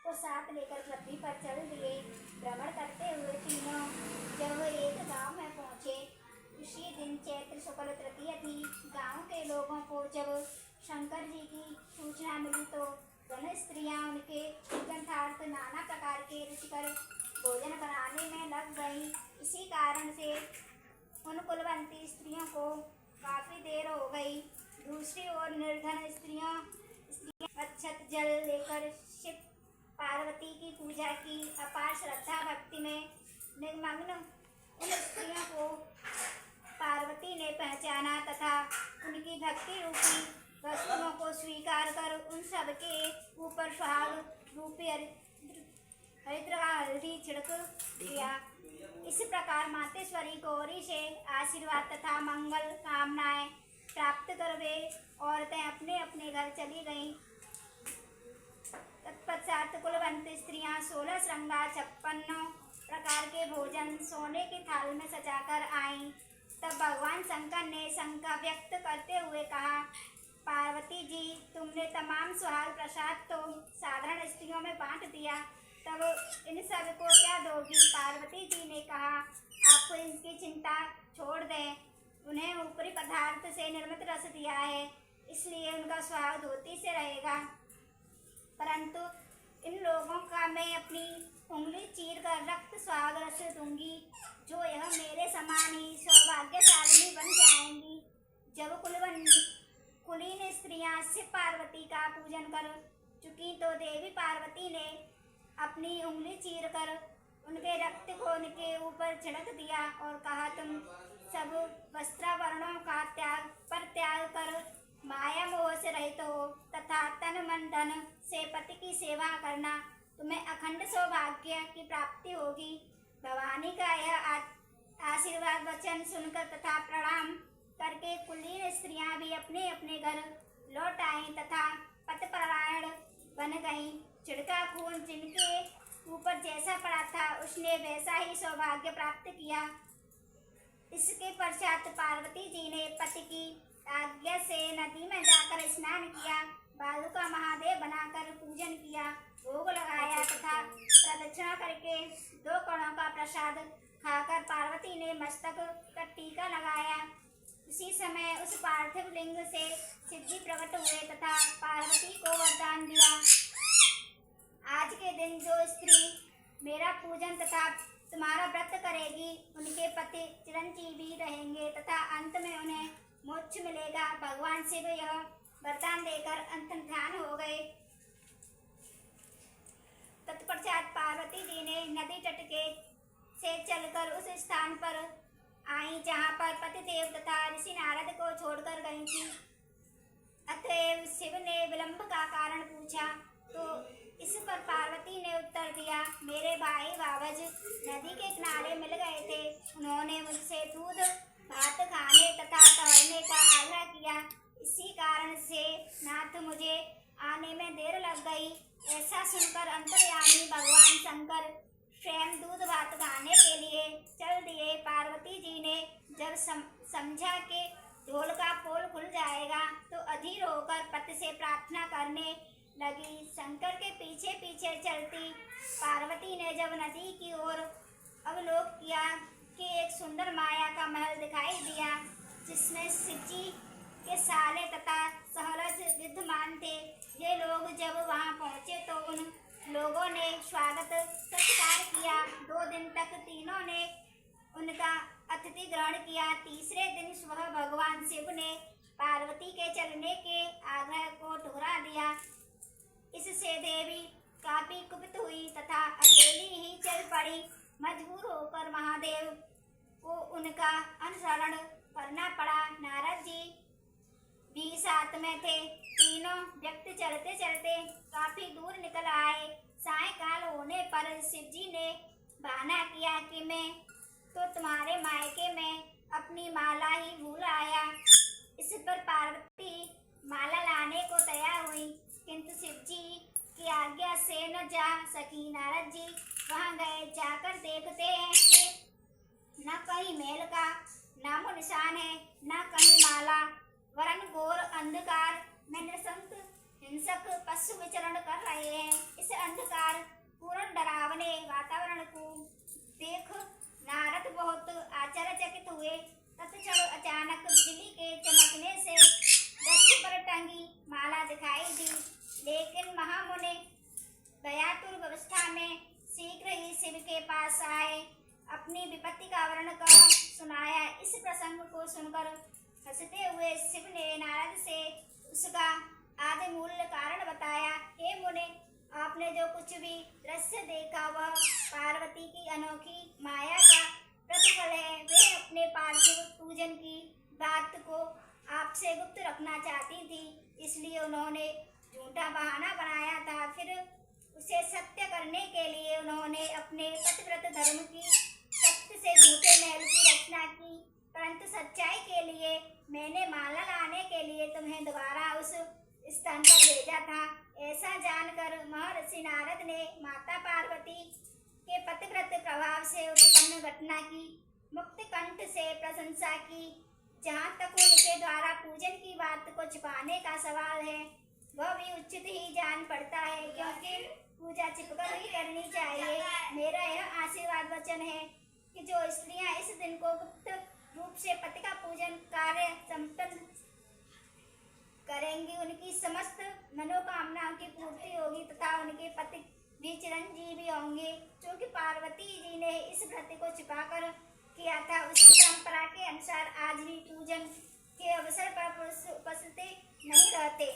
को साथ लेकर पृथ्वी पर चल दिए। भ्रमण करते हुए तीनों जब एक गांव में पहुंचे, उसी दिन चैत्र शुक्ल तृतीया थी। गांव के लोगों को जब शंकर जी की सूचना मिली तो दोनों स्त्रियां उनके पूजनार्थ नाना प्रकार के रुचिकर भोजन बनाने में लग गई। इसी कारण से उन कुलवंती स्त्रियों को काफी देर हो गई। दूसरी ओर निर्धन स्त्रियां अक्षत जल लेकर शिव पार्वती की पूजा की। अपार श्रद्धा भक्ति में निमग्न उन स्त्रियों को पार्वती ने पहचाना तथा उनकी भक्ति रूपी वस्तुओं को स्वीकार कर उन सबके ऊपर सुहाग रूपी हरिद्र का हल्दी छिड़क दिया। इस प्रकार मातेश्वरी गौरी से आशीर्वाद तथा मंगल कामनाएं प्राप्त कर वे औरतें अपने अपने घर चली गईं। तत्पश्चात कुलवंती स्त्रियां 16 श्रृंगार 56 प्रकार के भोजन सोने की थाल में सजाकर आईं। तब भगवान शंकर ने शंका व्यक्त करते हुए कहा, पार्वती जी, तुमने तमाम सुहाग प्रसाद तो साधारण स्त्रियों में बांट दिया, तब इन सब को क्या दोगी? पार्वती जी ने कहा, आपको इनकी चिंता छोड़ दें। उन्हें ऊपरी पदार्थ से निर्मित रस दिया है, इसलिए उनका सुहाग धोती से रहेगा। परंतु इन लोगों का मैं अपनी उंगली चीर कर रक्त सुहाग रस दूंगी, जो यह मेरे समान ही सौभाग्यशालिनी बन जाएंगी। जब कुलीन स्त्रियां शिव पार्वती का पूजन कर चुकी तो देवी पार्वती ने अपनी उंगली चीर कर उनके रक्त को उनके ऊपर छिड़क दिया और कहा, तुम सब वस्त्रावरणों का त्याग कर माया मोह से रहित हो तथा तन मन धन से पति की सेवा करना, तुम्हें अखंड सौभाग्य की प्राप्ति होगी। भवानी का यह आशीर्वाद वचन सुनकर तथा प्रणाम करके कुलीन स्त्रियां भी अपने अपने घर लौट आईं तथा पतिपरायण बन गईं। छिड़का खून जिनके ऊपर जैसा पड़ा था उसने वैसा ही सौभाग्य प्राप्त किया। इसके पश्चात पार्वती जी ने पति की आज्ञा से नदी में जाकर स्नान किया, बालू का महादेव बनाकर पूजन किया, भोग लगाया तथा प्रदक्षिणा करके 2 कणों का प्रसाद खाकर पार्वती ने मस्तक का टीका लगाया। उसी समय उस पार्थिव लिंग से शिवजी प्रकट हुए तथा पार्वती को वरदान दिया, आज के दिन जो स्त्री मेरा पूजन तथा तुम्हारा व्रत करेगी, उनके पति चिरंजीवी रहेंगे तथा अंत में उन्हें मोक्ष मिलेगा। भगवान शिव यह वरदान देकर अंतर्ध्यान हो गए। तत्पश्चात पार्वती जी ने नदी तट के से चलकर उस स्थान पर आई जहाँ पर पतिदेव तथा ऋषि नारद को छोड़कर गई थी। अतएव शिव ने विलंब का कारण पूछा तो इस पर पार्वती ने उत्तर दिया, मेरे भाई बाबज नदी के किनारे मिल गए थे। उन्होंने मुझसे दूध भात खाने तथा टहलने का आग्रह किया, इसी कारण से नाथ मुझे आने में देर लग गई। ऐसा सुनकर अंतर्यामी भगवान शंकर स्वयं दूध भात खाने के लिए चल दिए। पार्वती जी ने जब समझा कि ढोल का पोल खुल जाएगा तो अधीर होकर पति से प्रार्थना करने लगी। शंकर के पीछे पीछे चलती पार्वती ने जब नदी की ओर अवलोक किया कि एक सुंदर माया का महल दिखाई दिया, जिसमें शिवजी के साले तथा सहरज विद्यमान थे। ये लोग जब वहां पहुंचे तो उन लोगों ने स्वागत सत्कार किया। 2 दिन तक तीनों ने उनका अतिथि ग्रहण किया। तीसरे दिन सुबह भगवान शिव ने पार्वती के चलने के आग्रह को ठुकरा दिया। इससे देवी काफी कुपित हुई तथा अकेली ही चल पड़ी। मजबूर होकर महादेव को उनका अनुसरण करना पड़ा। नारद जी भी साथ में थे। तीनों व्यक्ति चलते चलते काफी दूर निकल आए। सायंकाल होने पर शिवजी ने बहाना किया कि मैं तो तुम्हारे मायके में अपनी माला ही भूल आया। इस पर पार्वती माला लाने को तैयार हुई, किंतु शिवजी की आज्ञा से न जा सकी। नारद जी वहां गए। जाकर देखते हैं कि न कहीं मेल का नामो निशान है, न कहीं माला, वरन घोर अंधकार में निशंक हिंसक पशु विचरण कर रहे हैं। इस अंधकार पूर्ण डरावने वातावरण को देख नारद बहुत आश्चर्यचकित हुए। तत्क्षण अचानक बिजली के चमकने से वृक्ष पर टंगी माला दिखाई दी, लेकिन महामुनि भयातुर अवस्था में शीघ्र ही शिव के पास आए, अपनी विपत्ति का वर्णन कर सुनाया। इस प्रसंग को सुनकर हंसते हुए शिव ने नारद से उसका आदि मूल कारण बताया। हे मुने, आपने जो कुछ भी दृश्य देखा वह पार्वती की अनोखी माया का प्रतिफल है। वे अपने पार्थिव पूजन की बात को आपसे गुप्त रखना चाहती थी, इसलिए उन्होंने झूठा बहाना बनाया था। फिर उसे सत्य करने के लिए उन्होंने अपने पतिव्रत धर्म की शक्ति से झूठे महल की रचना की, परंतु सच्चाई के लिए मैंने माला लाने के लिए तुम्हें दोबारा उस स्थान पर भेजा था। ऐसा जानकर महर्षि नारद ने माता पार्वती के पतिव्रत प्रभाव से उत्पन्न घटना की मुक्त कंठ से प्रशंसा की। जहाँ तक उनके द्वारा पूजन की बात को छुपाने का सवाल है, वह भी उचित ही जान पड़ता है, क्योंकि पूजा छिपकर ही करनी चाहिए। मेरा यह आशीर्वाद वचन है कि जो स्त्रियां इस दिन को गुप्त रूप से पति का पूजन कार्य संपन्न करेंगी, उनकी समस्त मनोकामनाओं की पूर्ति होगी तथा उनके पति भी चिरंजीवी होंगे। क्योंकि पार्वती जी ने इस व्रत को छिपाकर किया था, उसी परंपरा के अनुसार आज भी पूजन के अवसर पर पुरुष उपस्थित नहीं रहते।